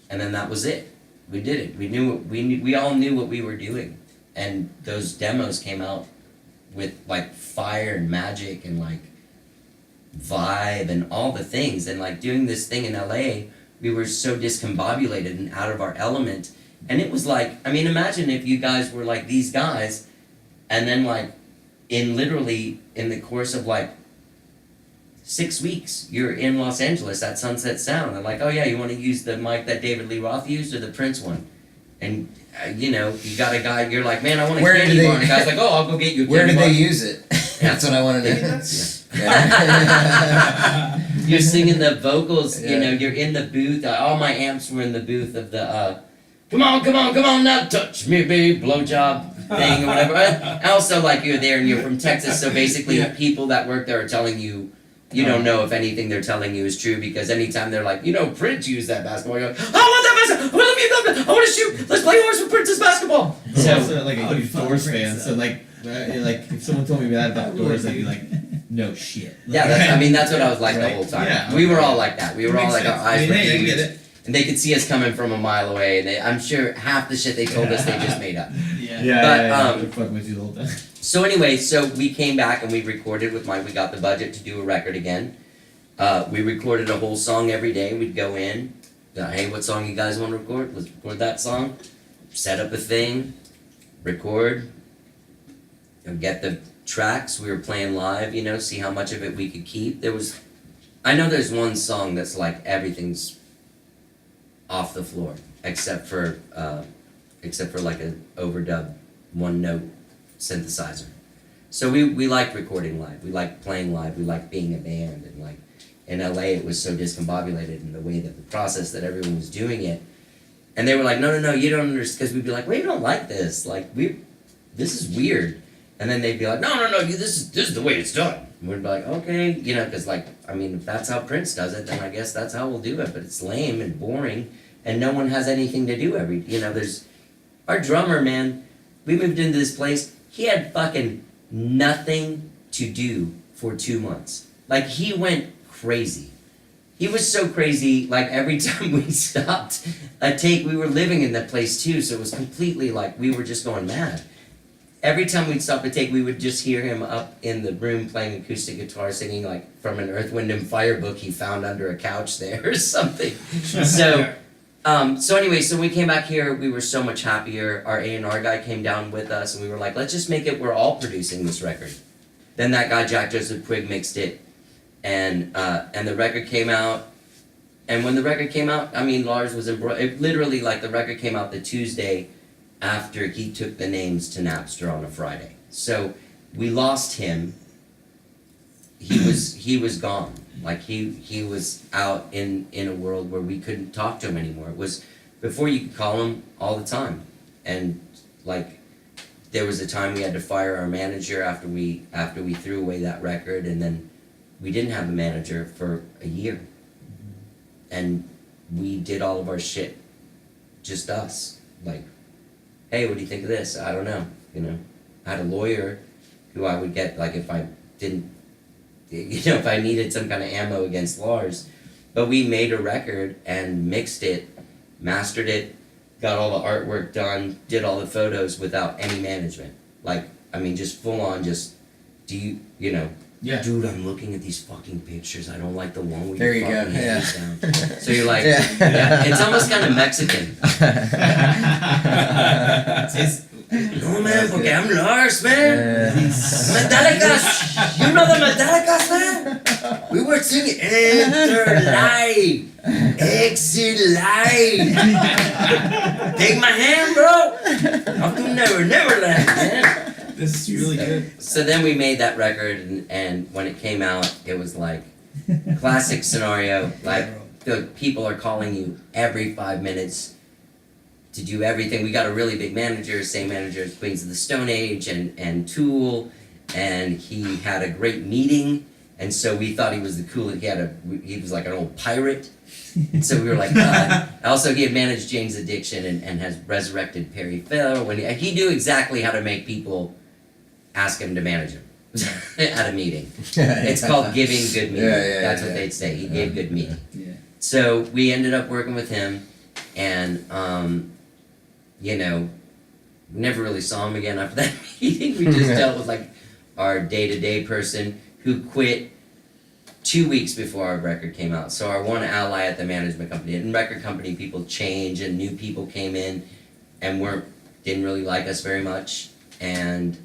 and then that was it. We did it. We all knew what we were doing, and those demos came out with like fire and magic and like vibe and all the things. And like doing this thing in LA, we were so discombobulated and out of our element. And it was like, I mean, imagine if you guys were like these guys, and then like in the course of like 6 weeks, you're in Los Angeles at Sunset Sound. They're like, oh yeah, you want to use the mic that David Lee Roth used or the Prince one? And you know, you got a guy, you're like, man, I want a candy bar. And the guy's like, oh, I'll go get you a candy bar. Where did they use it? That's what I want to know. Yeah. You're singing the vocals, Yeah. you know, you're in the booth. All my amps were in the booth of the come on, now touch me, babe, blowjob thing or whatever. And also, like, you're there and you're from Texas, so basically people that work there are telling you, you don't know if anything they're telling you is true, because anytime they're like, you know, Prince used that basketball, you're like, I want that basketball, I want to shoot, let's play horse with Prince's basketball. So also like a huge Doors fan, so like if someone told me that about Doors, I'd be like, no shit. Yeah, that's what I was like the whole time. Yeah, we were all like that. We were all like, our eyes were hey, I huge. get it. And they could see us coming from a mile away, and I'm sure half the shit they told us they just made up. They're fucking with you the whole time. So anyway, so we came back and we recorded with Mike. We got the budget to do a record again. We recorded a whole song every day. We'd go in, hey, what song you guys want to record? Let's record that song. Set up a thing, record, get the tracks. We were playing live, you know, see how much of it we could keep. I know there's one song that's like everything's off the floor, except for like an overdub 1-note synthesizer. So we liked recording live. We liked playing live. We liked being a band. And like in LA, it was so discombobulated in the way that the process that everyone was doing it. And they were like, no, you don't understand. Because we'd be like, we don't like this. Like this is weird. And then they'd be like, no, this is the way it's done. And we'd be like, okay, you know, because like, I mean, if that's how Prince does it, then I guess that's how we'll do it. But it's lame and boring, and no one has anything to do there's our drummer, man. We moved into this place. He had fucking nothing to do for 2 months. Like, he went crazy. He was so crazy, like, every time we stopped a take, we were living in that place too, so it was completely like, we were just going mad. Every time we'd stop a take, we would just hear him up in the room playing acoustic guitar, singing like from an Earth, Wind, and Fire book he found under a couch there or something. So anyway, so when we came back here, we were so much happier. Our A&R guy came down with us, and we were like, let's just make it, we're all producing this record. Then that guy, Jack Joseph Puig, mixed it, and the record came out. And when the record came out, I mean, Lars was literally like the record came out the Tuesday after he took the names to Napster on a Friday. So we lost him. He was gone. Like he was out in a world where we couldn't talk to him anymore. It was before you could call them all the time, and like there was a time we had to fire our manager after we threw away that record, and then we didn't have a manager for a year, and we did all of our shit, just us. Like, hey, what do you think of this? I don't know. You know, I had a lawyer who I would get, like, if I didn't, you know, if I needed some kind of ammo against Lars. But we made a record and mixed it, mastered it, got all the artwork done, did all the photos without any management. Like, I mean, just full on, just, you know, Yeah. dude, I'm looking at these fucking pictures. I don't like the one where There you fucking go, yeah. hands down. So you're like, Yeah. yeah, it's almost kind of Mexican. It's- No man, porque I'm Lars, man. Metallica, you know the Metallica, man? We were singing Enter Live, Exit Live. Take my hand, bro. Up to Neverland, man. This is really good. So then we made that record, and when it came out, it was like classic scenario. Like the people are calling you every 5 minutes to do everything. We got a really big manager, same manager as Queens of the Stone Age and Tool, and he had a great meeting, and so we thought he was the coolest. He was like an old pirate, and so we were like, also he had managed Jane's Addiction and has resurrected Perry Farrell. When he knew exactly how to make people ask him to manage him at a meeting. It's called giving good meeting. That's what they'd say. He gave good meeting. Yeah. So we ended up working with him, and you know, never really saw him again after that meeting. We just dealt with like our day-to-day person who quit 2 weeks before our record came out. So our one ally at the management company, and record company people change, and new people came in and didn't really like us very much, and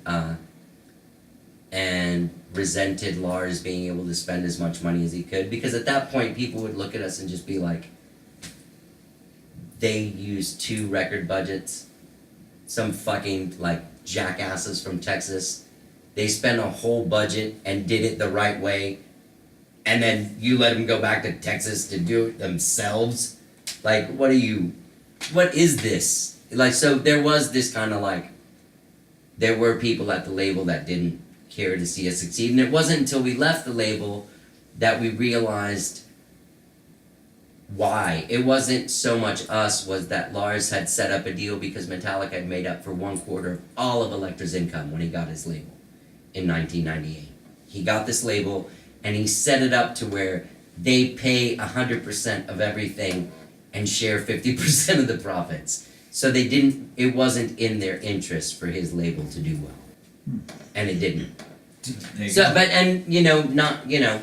resented Lars being able to spend as much money as he could, because at that point people would look at us and just be like, they used 2 record budgets, some fucking like jackasses from Texas. They spent a whole budget and did it the right way, and then you let them go back to Texas to do it themselves. Like, what is this? Like, so there was this kind of like, there were people at the label that didn't care to see us succeed, and it wasn't until we left the label that we realized why. It wasn't so much us, was that Lars had set up a deal because Metallica had made up for 1/4 of all of Elektra's income when he got his label in 1998. He got this label and he set it up to where they pay 100% of everything and share 50% of the profits. So it wasn't in their interest for his label to do well. And it didn't. There you So, go. but, and, you know, not, you know,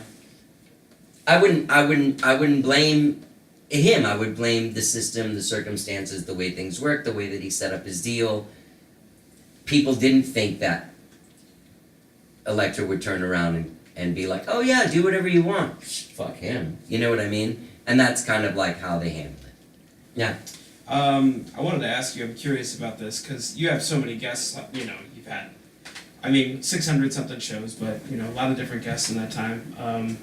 I wouldn't blame him. I would blame the system, the circumstances, the way things work, the way that he set up his deal. People didn't think that Elektra would turn around and be like, oh yeah, do whatever you want. Fuck him. You know what I mean? And that's kind of like how they handled it. Yeah. I wanted to ask you, I'm curious about this, because you have so many guests, you know, you've had, I mean, 600 something shows, but, you know, a lot of different guests in that time.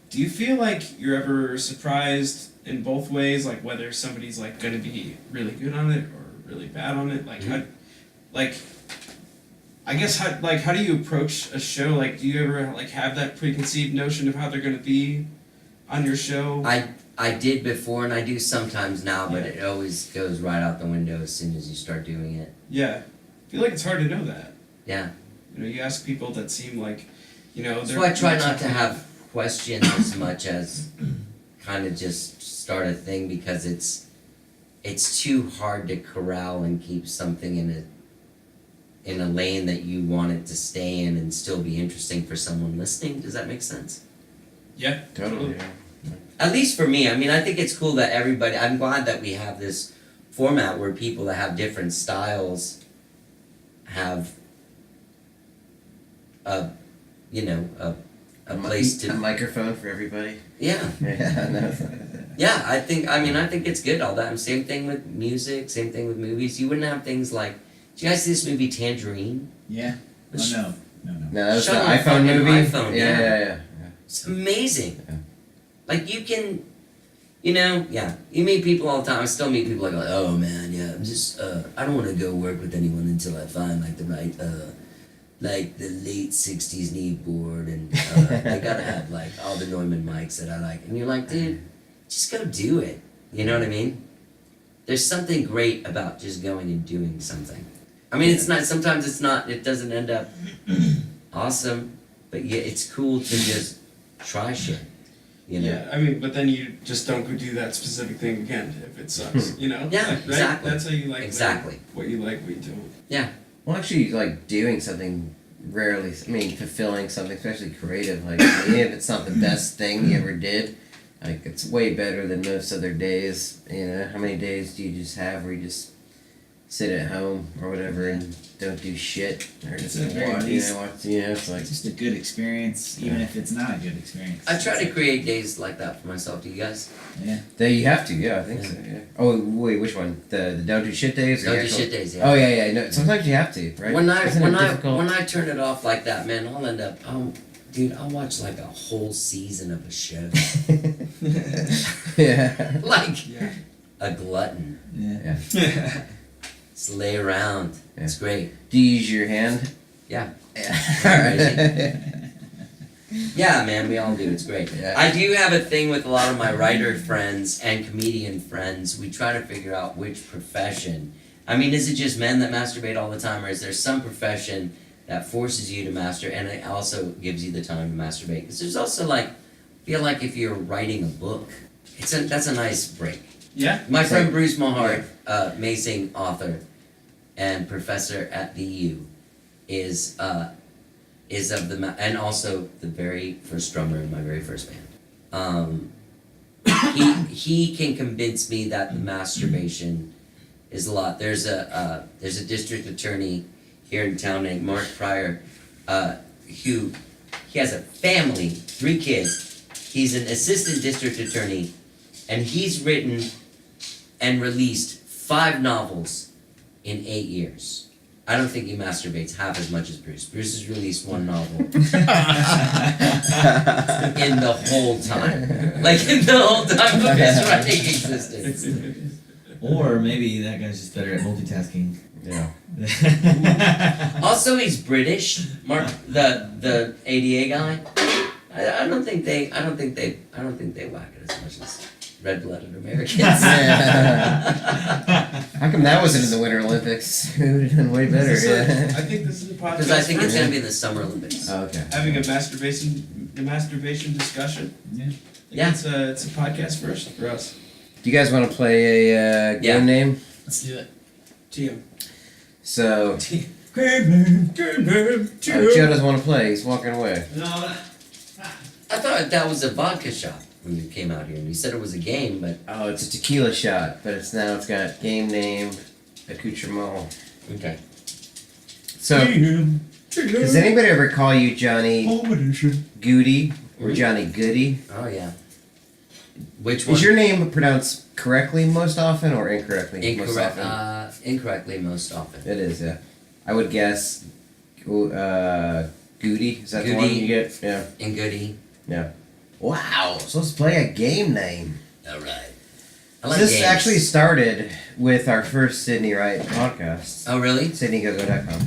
Do you feel like you're ever surprised in both ways, like whether somebody's like going to be really good on it or really bad on it? Like, how, like, I guess how do you approach a show? Like, do you ever like have that preconceived notion of how they're going to be on your show? I did before, and I do sometimes now, but Yeah. it always goes right out the window as soon as you start doing it. Yeah, I feel like it's hard to know that. Yeah. You know, you ask people that seem like, you know, So I try not to have questions as much as kind of just start a thing, because it's too hard to corral and keep something in a lane that you want it to stay in and still be interesting for someone listening. Does that make sense? Yeah, Totally. At least for me. I mean, I think it's cool that everybody, I'm glad that we have this format where people that have different styles have a place to, a microphone for everybody. yeah. Yeah, no. Yeah, I think it's good, all that. And same thing with music, same thing with movies. You wouldn't have things like, did you guys see this movie Tangerine? Yeah. Which- Oh, no. No, that was Show the on iPhone fucking movie. iPhone, yeah, yeah. yeah. It's amazing. Yeah. Like, you can, You know, yeah. You meet people all the time. I still meet people like, oh man, yeah, I'm just, I don't want to go work with anyone until I find like the right, like the late 60s kneeboard, and they gotta have like all the Neumann mics that I like. And you're like, dude, just go do it. You know what I mean? There's something great about just going and doing something. I mean, it's not, sometimes it's not, it doesn't end up awesome, but yeah, it's cool to just try shit. You know? Yeah, I mean, but then you just don't go do that specific thing again if it sucks, you know? Yeah, Like, right? exactly. That's how you like Exactly. what you like, what you don't. Yeah. Well, actually, like doing something rarely. I mean, fulfilling something, especially creative. Like even if it's not the best thing you ever did, like it's way better than most other days. You know, how many days do you just have where you just sit at home or whatever and don't do shit or just At the very watch? least. It's like It's just a good experience, even if it's not a good experience. I try to create days like that for myself. Do you guys? Yeah. that you have to. Yeah, I think so. Yeah. Oh wait, which one? The don't do shit days? Or Don't the do actual- shit days, yeah. Oh yeah. No, sometimes you have to, right? When Isn't it difficult? I turn it off like that, man, I'll end up, dude, I'll watch like a whole season of a show. yeah. Like Yeah. a glutton. Yeah. Just lay around. It's great. Do you use your hand? Yeah. Yeah. Yeah, man, we all do. It's great. Yeah. I do have a thing with a lot of my writer friends and comedian friends. We try to figure out which profession. I mean, is it just men that masturbate all the time, or is there some profession that forces you to master and it also gives you the time to masturbate? Because there's also like, I feel like if you're writing a book, that's a nice break. Yeah? My It's friend like- Bruce Mahart, amazing author and professor at the U, is of the and also the very first drummer in my very first band. He can convince me that the masturbation is a lot. There's a district attorney here in town named Mark Pryor, who he has a family, 3 kids. He's an assistant district attorney, and he's written and released 5 novels in 8 years. I don't think he masturbates half as much as Bruce. Bruce has released 1 novel in the whole time. Like, in the whole time of his writing existence. Or maybe that guy's just better at multitasking. Yeah. Also, he's British. Mark, the ADA guy. I don't think they whack it as much as red-blooded Americans. How come that wasn't in the Winter Olympics? It would have done way better. Is this Yeah. I think this is a podcast. Because I think it's first. gonna be in the Summer Olympics. Oh, okay. Having a masturbation discussion. Yeah. I think Yeah. it's a podcast first for us. Do you guys want to play a game Yeah. name? Let's do it. TM. So, Good Joe doesn't want to play. He's walking away. No, I thought that was a vodka shot when you came out here, and you said it was a game, but Oh, it's a tequila shot, but it's got game name, accoutrement. okay. So, does anybody ever call you Johnny Goudie or Johnny Goudie? Oh yeah. Which one? Is your name pronounced correctly most often or incorrectly most Incorrect. often? Incorrectly most often. It is, yeah. I would guess Goudie. Is that the one Goudie. you get? Yeah. In Goodie. Wow. So let's play a game name. All right. I So like this games. actually started with our first Sydney Wright podcast. Oh really? SydneyGoGo.com.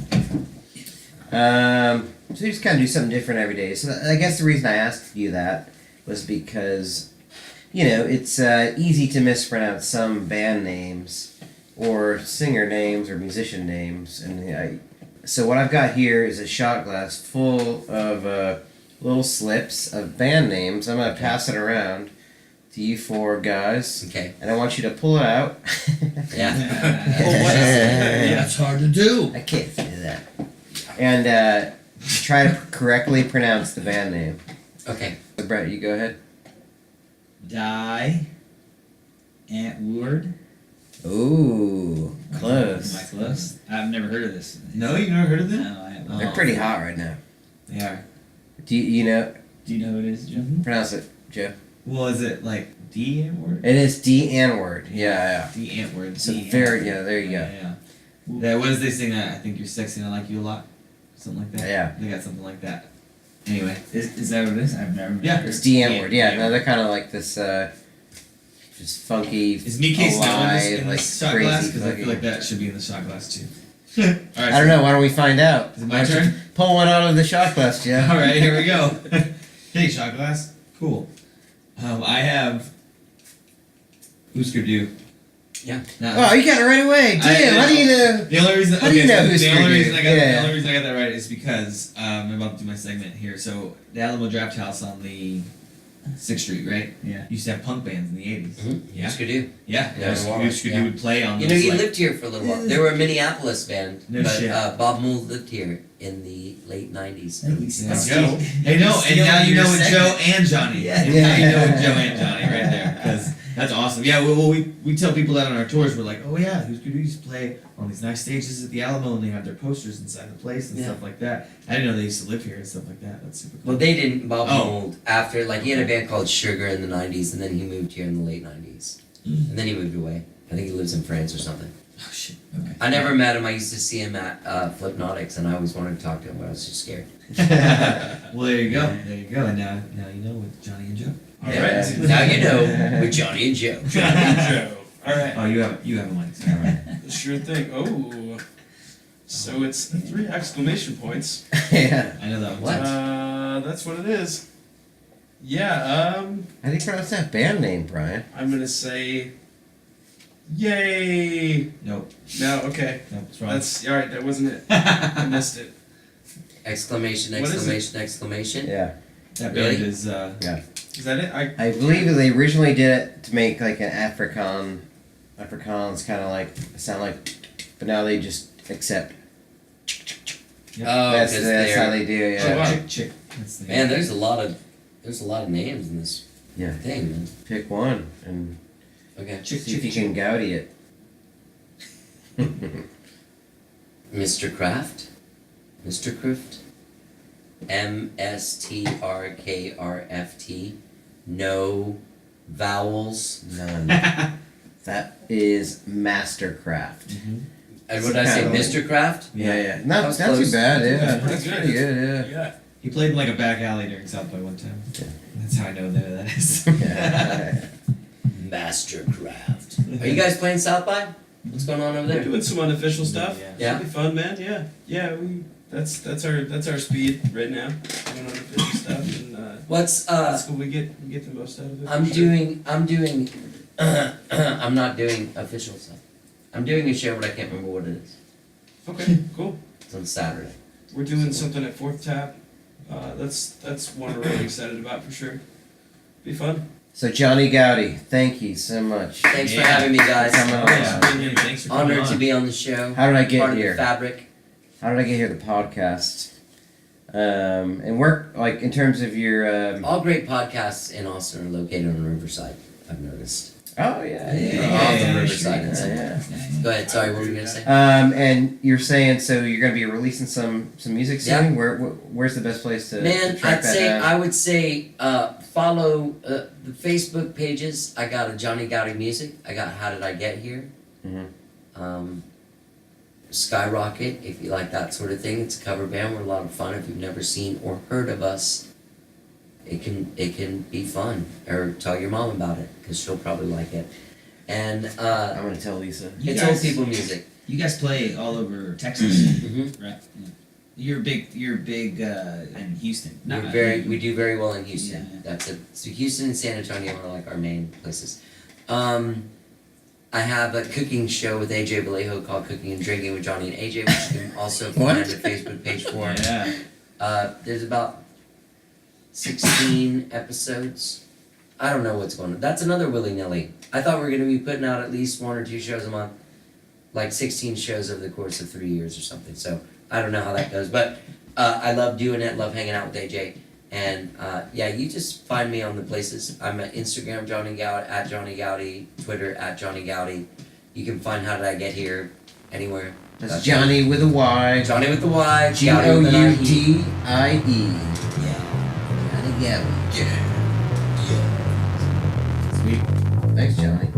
So you just kind of do something different every day. So I guess the reason I asked you that was because, it's easy to mispronounce some band names or singer names or musician names. And so what I've got here is a shot glass full of little slips of band names. I'm going to pass it around to you 4 guys. Okay. And I want you to pull it out. Yeah. That's hard to do. I can't do that. And try to correctly pronounce the band name. Okay. So Brett, you go ahead. Die. Antwoord. Ooh, Am I close. close? I've never heard of this. No, you've never heard of them? No, I haven't. They're pretty hot right now. They are. Do you know? Do you know who it is, Joe? Pronounce it, Joe. Well, is it like D N-word? It is D N word. Yeah, D Ant-word. So D very, Ant-word. yeah, there you go. Yeah. Yeah, what does they sing? I think you're sexy and I like you a lot. Something like that. Yeah. They got something like that. Anyway. Is that what it is? I've never Yeah, heard. It's D N word. Yeah, no, they're kind of like this just funky, Is Nikkei Snow alive, in like this shot crazy glass? Because I feel fucking- like that should be in the shot glass too. All right. I don't know. Why don't we find out? Is it my turn? Pull one out of the shot glass, Jeff. All right, here we go. Hey, shot glass. Cool. I have Husker Du. Yeah. Oh, you got it right away. Damn, how do you know? The only reason, How do you know so Husker the only Du? reason I got Yeah. the only reason I got that right is because I'm about to do my segment here. So the Alamo Draft House on the 6th Street, right? Yeah. Used to have punk bands in the 80s. Mm-hmm. Yeah. Husker Du. Yeah. Yeah, Husker Du yeah. would play on You know, those, he like, lived here for a little while. They were a Minneapolis band, No but shit. Bob Mould lived here in the late '90s. At least There that's you go. still- Hey, no, and still now you your know with segment. Joe and Johnny. Yeah. And now you know with Joe and Johnny right there. Because that's awesome. Yeah, well, we tell people that on our tours. We're like, oh yeah, Husker Du used to play on these nice stages at the Alamo, and they have their posters inside the place and Yeah. stuff like that. I didn't know they used to live here and stuff like that. That's super cool. Well, they didn't. Bob Oh. Mould after he had a band called Sugar in the '90s, and then he moved here in the late '90s, and then he moved away. I think he lives in France or something. Oh shit. Okay. I never met him. I used to see him at Flipnotics, and I always wanted to talk to him, but I was just scared. Well, there you go. There you go. And now you know with Johnny and Joe. All Yeah. right. Now you know with Johnny and Joe. Joe. All right. Oh, you have a mic. All right. Sure thing. Oh. So it's 3 exclamation points. Yeah. I know that one. What? That's what it is. Yeah. How do you pronounce that band name, Brian? I'm gonna say, yay. Nope. No. Okay. Nope. It's wrong. That's all right. That wasn't it. I missed it. Exclamation! What is it? Exclamation! Exclamation! Yeah. that Really? band is. Is that it? I believe they originally did it to make like an Afrikaans kind of like sound like, but now they just accept. Oh, that's because how they're they do. Oh, Yeah. wow. Chick. That's the man. There's a lot of names in this Yeah. thing, man. Pick one and Okay. see if you can Goudie it. Mr. Kraft, Mr. Krift, MSTRKRFT, no vowels. None. That is Mastercraft. Mm-hmm. And what did I say, Kinda like- Mr. Kraft? Yeah. That Not was too close. bad. Yeah. That's pretty That's good. pretty good. Yeah. He played in like a back alley during South by one time. Yeah. That's how I know that is. Yeah. Mastercraft. Are you guys playing South by? What's going on over We're there? doing some unofficial stuff. Yeah. Yeah. Should be fun, man. Yeah. That's our speed right now. Doing unofficial stuff, and What's that's cool. We get the most out of it. I'm for sure. doing I'm not doing official stuff. I'm doing a show, but I can't remember what it is. Okay, cool. It's on Saturday. We're doing something at Fourth Tap. That's one we're really excited about for sure. Be fun. So Johnny Goudie, thank you so much. Thanks for Yeah. having me, guys. Come on. Thanks for coming Honored to on. be on the show. How did I Part get of the here? fabric. How did I get here? The podcast. And work like in terms of your. All great podcasts in Austin are located on Riverside. I've noticed. Oh yeah. Off the Riverside and Yeah, something. yeah. Go ahead. Sorry, what were you gonna say? And you're saying so you're gonna be releasing some music soon. Yeah. Where's the best place to Man, track I'd that say down? I would say follow the Facebook pages. I got a Johnny Goudie Music. I got How Did I Get Here. Mhm. Skyrocket, if you like that sort of thing. It's a cover band. We're a lot of fun. If you've never seen or heard of us, it can be fun. Or tell your mom about it because she'll probably like it. And I'm gonna tell Lisa. You it's guys- old people music. You guys play all over Texas, Mm-hmm. right? Yeah. You're big in Houston. We do very well in Houston. Yeah. That's it. So Houston and San Antonio are like our main places. I have a cooking show with AJ Vallejo called Cooking and Drinking with Johnny and AJ, which you can also find What? a Facebook page for. Yeah. There's about 16 episodes. I don't know what's going on. That's another willy-nilly. I thought we were going to be putting out at least 1 or 2 shows a month. Like 16 shows over the course of 3 years or something. So I don't know how that goes. But I love doing it, love hanging out with AJ. And yeah, you just find me on the places. I'm at Instagram, Johnny Goudie, at Johnny Goudie, Twitter, at Johnny Goudie. You can find How Did I Get Here anywhere. That's Johnny with a Y. Johnny with the Y. Goudie Goudie with an I-E. Johnny Goudie. Yeah. Sweet. Thanks, Johnny.